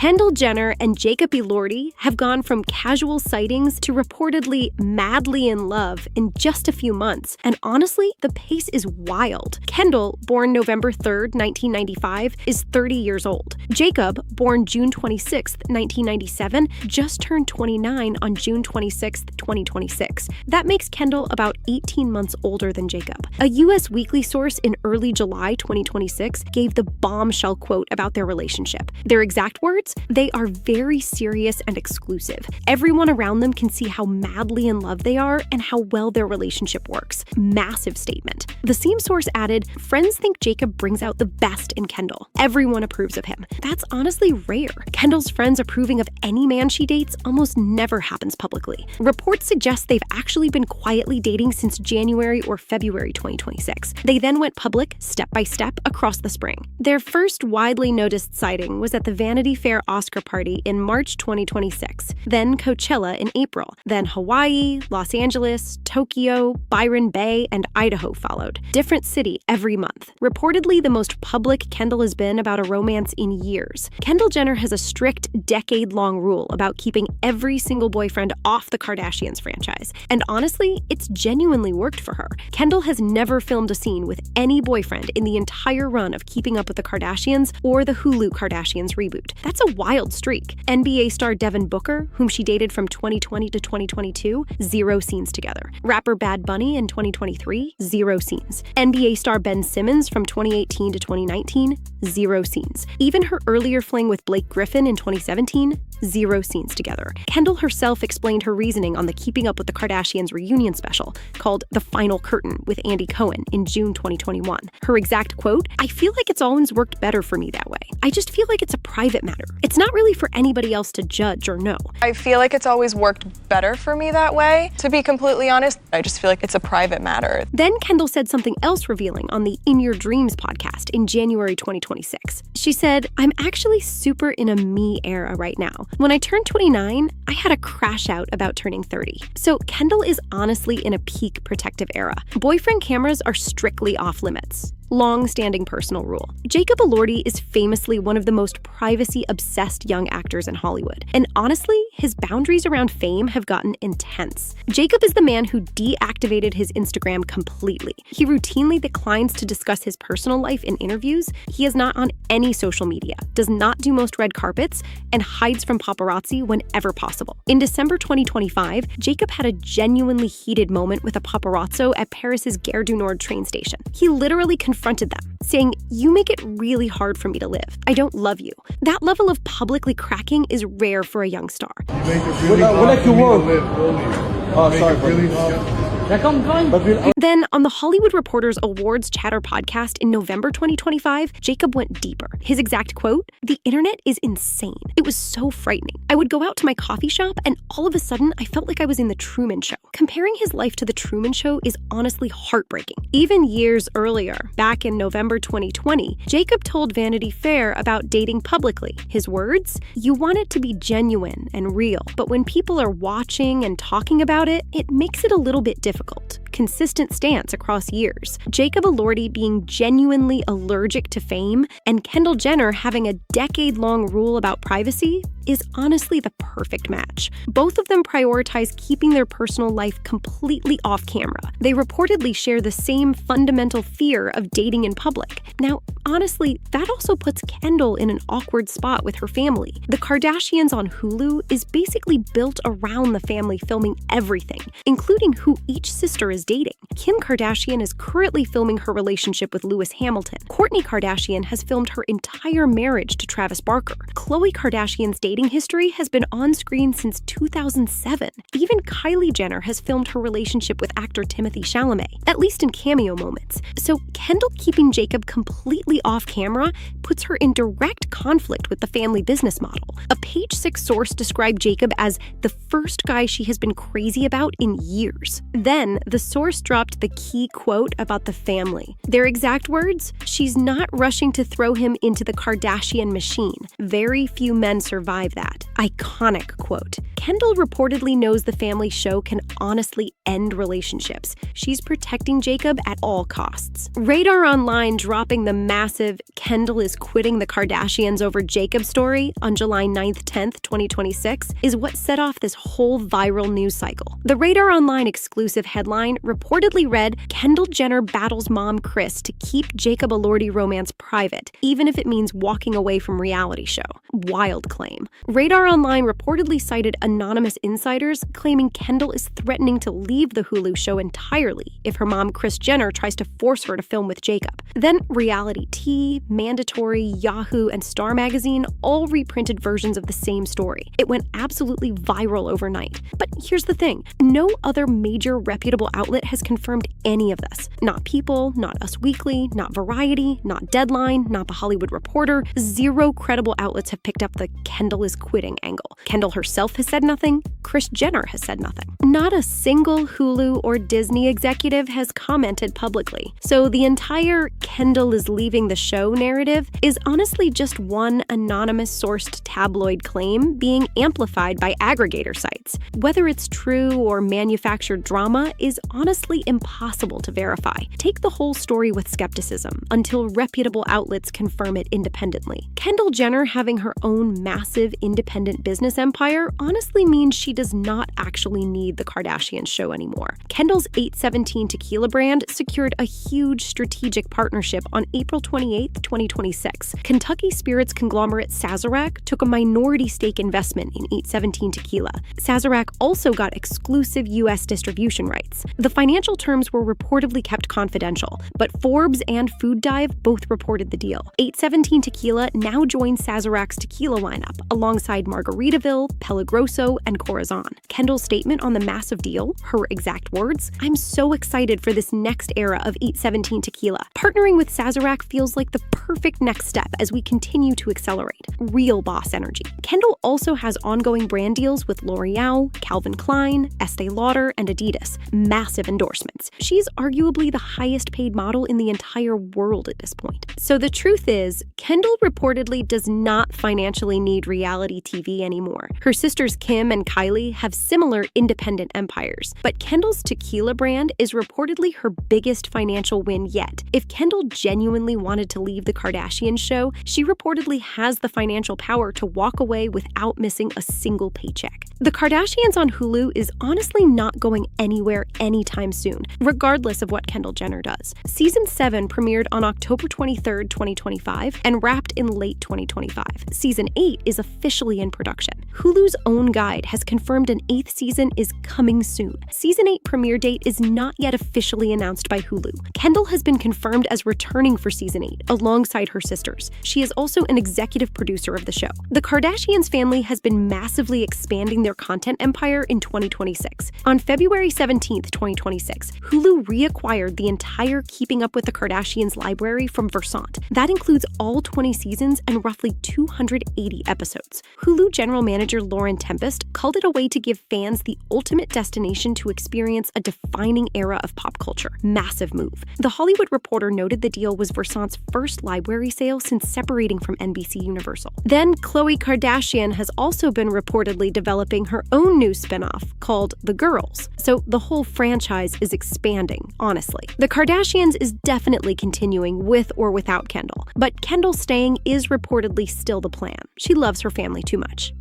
Kendall Jenner and Jacob Elordi have gone from casual sightings to reportedly madly in love in just a few months, and honestly, the pace is wild. Kendall, born November 3rd, 1995, is 30 years old. Jacob, born June 26th, 1997, just turned 29 on June 26th, 2026. That makes Kendall about 18 months older than Jacob. A U.S. Weekly source in early July 2026 gave the bombshell quote about their relationship. Their exact words? They are very serious and exclusive. Everyone around them can see how madly in love they are and how well their relationship works. Massive statement. The same source added, friends think Jacob brings out the best in Kendall. Everyone approves of him. That's honestly rare. Kendall's friends approving of any man she dates almost never happens publicly. Reports suggest they've actually been quietly dating since January or February 2026. They then went public step by step across the spring. Their first widely noticed sighting was at the Vanity Fair Oscar party in March 2026, then Coachella in April, then Hawaii, Los Angeles, Tokyo, Byron Bay, and Idaho followed. Different city every month. Reportedly the most public Kendall has been about a romance in years. Kendall Jenner has a strict decade-long rule about keeping every single boyfriend off the Kardashians franchise, and honestly, it's genuinely worked for her. Kendall has never filmed a scene with any boyfriend in the entire run of Keeping Up with the Kardashians or the Hulu Kardashians reboot. That's a wild streak. NBA star Devin Booker, whom she dated from 2020 to 2022, 0 scenes together. Rapper Bad Bunny in 2023, 0 scenes. NBA star Ben Simmons from 2018 to 2019, 0 scenes. Even her earlier fling with Blake Griffin in 2017, 0 scenes together. Kendall herself explained her reasoning on the Keeping Up with the Kardashians reunion special, called The Final Curtain with Andy Cohen in June 2021. Her exact quote, "I feel like it's always worked better for me that way. I just feel like it's a private matter. It's not really for anybody else to judge or know. I feel like it's always worked better for me that way. To be completely honest, I just feel like it's a private matter." Then Kendall said something else revealing on the In Your Dreams podcast in January 2026. She said, "I'm actually super in a me era right now. When I turned 29, I had a crash out about turning 30. So Kendall is honestly in a peak protective era. Boyfriend cameras are strictly off limits." Long-standing personal rule. Jacob Elordi is famously one of the most privacy-obsessed young actors in Hollywood. And honestly, his boundaries around fame have gotten intense. Jacob is the man who deactivated his Instagram completely. He routinely declines to discuss his personal life in interviews. He is not on any social media, does not do most red carpets, and hides from paparazzi whenever possible. In December 2025, Jacob had a genuinely heated moment with a paparazzo at Paris's Gare du Nord train station. He literally confronted them, saying, "You make it really hard for me to live. I don't love you." That level of publicly cracking is rare for a young star. You make it really hard for me to live, Then, on the Hollywood Reporter's Awards Chatter podcast in November 2025, Jacob went deeper. His exact quote, "The internet is insane. It was so frightening. I would go out to my coffee shop and all of a sudden I felt like I was in the Truman Show." Comparing his life to the Truman Show is honestly heartbreaking. Even years earlier, back in November 2020, Jacob told Vanity Fair about dating publicly. His words, "You want it to be genuine and real, but when people are watching and talking about it, it makes it a little bit difficult." Consistent stance across years. Jacob Elordi being genuinely allergic to fame, and Kendall Jenner having a decade-long rule about privacy is honestly the perfect match. Both of them prioritize keeping their personal life completely off camera. They reportedly share the same fundamental fear of dating in public. Now, honestly, that also puts Kendall in an awkward spot with her family. The Kardashians on Hulu is basically built around the family filming everything, including who each sister is dating. Kim Kardashian is currently filming her relationship with Lewis Hamilton. Kourtney Kardashian has filmed her entire marriage to Travis Barker. Khloe Kardashian's dating history has been on screen since 2007. Even Kylie Jenner has filmed her relationship with actor Timothée Chalamet, at least in cameo moments. So Kendall keeping Jacob completely off camera puts her in direct conflict with the family business model. A Page 6 source described Jacob as the first guy she has been crazy about in years. Then the source dropped the key quote about the family. Their exact words, "She's not rushing to throw him into the Kardashian machine. Very few men survive that. iconic quote. Kendall reportedly knows the family show can honestly end relationships. She's protecting Jacob at all costs. Radar Online dropping the massive "Kendall is quitting the Kardashians over Jacob" story on July 9th, 10th, 2026 is what set off this whole viral news cycle. The Radar Online exclusive headline reportedly read, "Kendall Jenner battles mom Kris to keep Jacob Elordi romance private, even if it means walking away from reality show." Wild claim. Radar Online reportedly cited anonymous insiders claiming Kendall is threatening to leave the Hulu show entirely if her mom Kris Jenner tries to force her to film with Jacob. Then Reality Tea, Mandatory, Yahoo, and Star Magazine all reprinted versions of the same story. It went absolutely viral overnight. But here's the thing, no other major reputable outlet has confirmed any of this. Not People, not Us Weekly, not Variety, not Deadline, not The Hollywood Reporter. Zero credible outlets have picked up the "Kendall is quitting" angle. Kendall herself has said nothing. Kris Jenner has said nothing. Not a single Hulu or Disney executive has commented publicly. So the entire "Kendall is leaving the show" narrative is honestly just one anonymous sourced tabloid claim being amplified by aggregator sites. Whether it's true or manufactured drama is honestly impossible to verify. Take the whole story with skepticism until reputable outlets confirm it independently. Kendall Jenner having her own massive independent business empire honestly means she does not actually need the Kardashians show anymore. Kendall's 817 tequila brand secured a huge strategic partnership on April 28, 2026. Kentucky spirits conglomerate Sazerac took a minority stake investment in 817 tequila. Sazerac also got exclusive U.S. distribution rights. The financial terms were reportedly kept confidential, but Forbes and Food Dive both reported the deal. 817 tequila now joins Sazerac's tequila lineup alongside Margaritaville, Pelagroso, and Corazon. Kendall's statement on the massive deal, her exact words, "I'm so excited for this next era of 817 tequila. Partnering with Sazerac feels like the perfect next step as we continue to accelerate." Real boss energy. Kendall also has ongoing brand deals with L'Oreal, Calvin Klein, Estee Lauder, and Adidas. Massive endorsements. She's arguably the highest paid model in the entire world at this point. So the truth is, Kendall reportedly does not financially need reality TV anymore. Her sisters Kim and Kylie have similar independent empires, but Kendall's tequila brand is reportedly her biggest financial win yet. If Kendall genuinely wanted to leave the Kardashians show, she reportedly has the financial power to walk away without missing a single paycheck. The Kardashians on Hulu is honestly not going anywhere anytime soon, regardless of what Kendall Jenner does. Season 7 premiered on October 23rd, 2025, and wrapped in late 2025. Season 8 is officially in production. Hulu's own guide has confirmed an 8th season is coming soon. Season 8 premiere date is not yet officially announced by Hulu. Kendall has been confirmed as returning for Season 8, alongside her sisters. She is also an executive producer of the show. The Kardashians family has been massively expanding their content empire in 2026. On February 17th, 2026, Hulu reacquired the entire Keeping Up with the Kardashians library from Versant. That includes all 20 seasons and roughly 280 episodes. Hulu general manager Lauren Tempest called it a way to give fans the ultimate destination to experience a defining era of pop culture. Massive move. The Hollywood Reporter noted the deal was Versant's first library sale since separating from NBC Universal. Then Khloe Kardashian has also been reportedly developing her own new spinoff called The Girls. So the whole franchise is expanding, honestly. The Kardashians is definitely continuing with or without Kendall, but Kendall staying is reportedly still the plan. She loves her family too much.